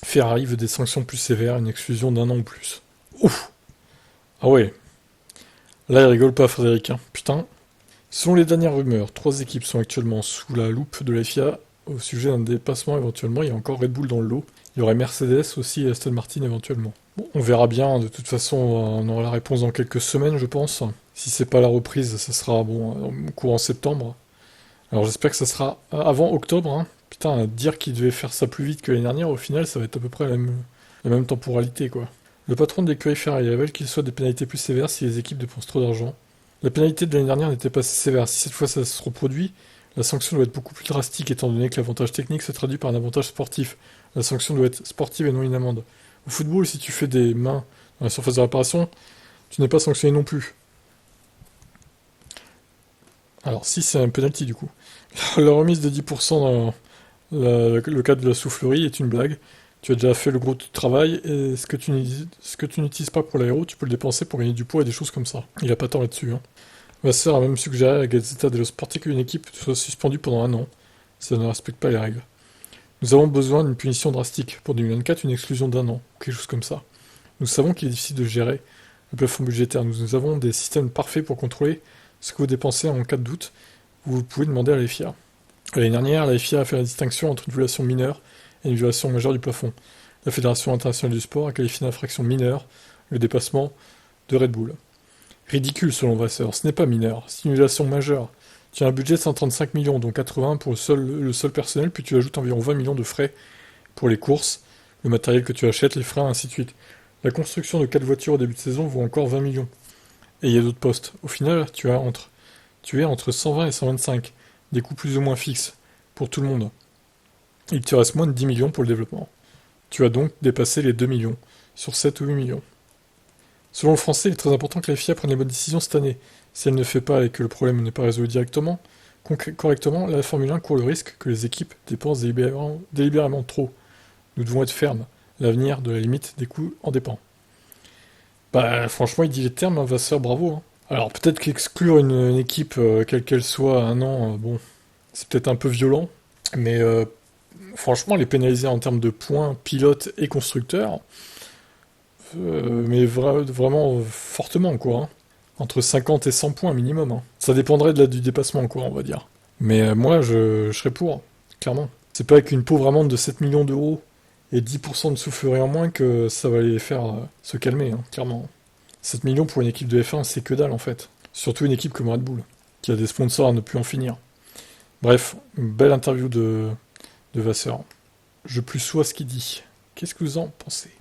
Ferrari veut des sanctions plus sévères, une exclusion d'un an ou plus. Ouf. Ah ouais. Là, il rigole pas, Frédéric, hein. Putain. Selon les dernières rumeurs, 3 équipes sont actuellement sous la loupe de la FIA au sujet d'un dépassement éventuellement. Il y a encore Red Bull dans le lot. Il y aurait Mercedes aussi et Aston Martin éventuellement. Bon, on verra bien. De toute façon, on aura la réponse dans quelques semaines, je pense. Si c'est pas la reprise, ça sera bon courant septembre. Alors j'espère que ça sera avant octobre, hein. Putain, à dire qu'il devait faire ça plus vite que l'année dernière, au final, ça va être à peu près la même temporalité, quoi. Le patron de l'écurie Ferrari révèle qu'il soit des pénalités plus sévères si les équipes dépensent trop d'argent. La pénalité de l'année dernière n'était pas assez sévère. Si cette fois ça se reproduit, la sanction doit être beaucoup plus drastique étant donné que l'avantage technique se traduit par un avantage sportif. La sanction doit être sportive et non une amende. Au football, si tu fais des mains dans la surface de réparation, tu n'es pas sanctionné non plus. Alors si c'est un penalty du coup. La remise de 10% dans le cadre de la soufflerie est une blague. Tu as déjà fait le gros travail et ce que tu n'utilises pas pour l'aéro, tu peux le dépenser pour gagner du poids et des choses comme ça. Il a pas tort là-dessus, hein. Vasseur a même suggéré à la Gazzetta dello Sport qu'une équipe soit suspendue pendant un an. Ça ne respecte pas les règles. Nous avons besoin d'une punition drastique. Pour 2024, une exclusion d'un an, ou quelque chose comme ça. Nous savons qu'il est difficile de gérer le plafond budgétaire. Nous avons des systèmes parfaits pour contrôler ce que vous dépensez en cas de doute. Vous pouvez demander à la FIA. L'année dernière, la FIA a fait la distinction entre une violation mineure et une violation majeure du plafond. La Fédération internationale du sport a qualifié d'infraction mineure le dépassement de Red Bull. Ridicule selon Vasseur, ce n'est pas mineur, c'est une violation majeure. Tu as un budget de 135 millions, dont 80 pour le seul personnel, puis tu ajoutes environ 20 millions de frais pour les courses, le matériel que tu achètes, les freins, ainsi de suite. La construction de 4 voitures au début de saison vaut encore 20 millions. Et il y a d'autres postes. Au final, tu es entre 120 et 125, des coûts plus ou moins fixes, pour tout le monde. Il te reste moins de 10 millions pour le développement. Tu as donc dépassé les 2 millions, sur 7 ou 8 millions. Selon le français, il est très important que la FIA prenne les bonnes décisions cette année. Si elle ne le fait pas et que le problème n'est pas résolu directement, correctement, la Formule 1 court le risque que les équipes dépensent délibérément trop. Nous devons être fermes. L'avenir de la limite des coûts en dépend. Bah, franchement, il dit les termes, hein, Vasseur, bravo, hein. Alors, peut-être qu'exclure une équipe, quelle qu'elle soit, un an, bon, c'est peut-être un peu violent, mais franchement, les pénaliser en termes de points, pilotes et constructeurs, mais vraiment fortement, quoi, hein. Entre 50 et 100 points minimum, hein. Ça dépendrait du dépassement, quoi, on va dire. Mais moi, je serais pour, clairement. C'est pas avec une pauvre amende de 7 millions d'euros et 10% de soufflerie en moins que ça va les faire se calmer, hein, clairement. 7 millions pour une équipe de F1, c'est que dalle, en fait. Surtout une équipe comme Red Bull, qui a des sponsors à ne plus en finir. Bref, une belle interview de Vasseur. Je plus sois ce qu'il dit. Qu'est-ce que vous en pensez?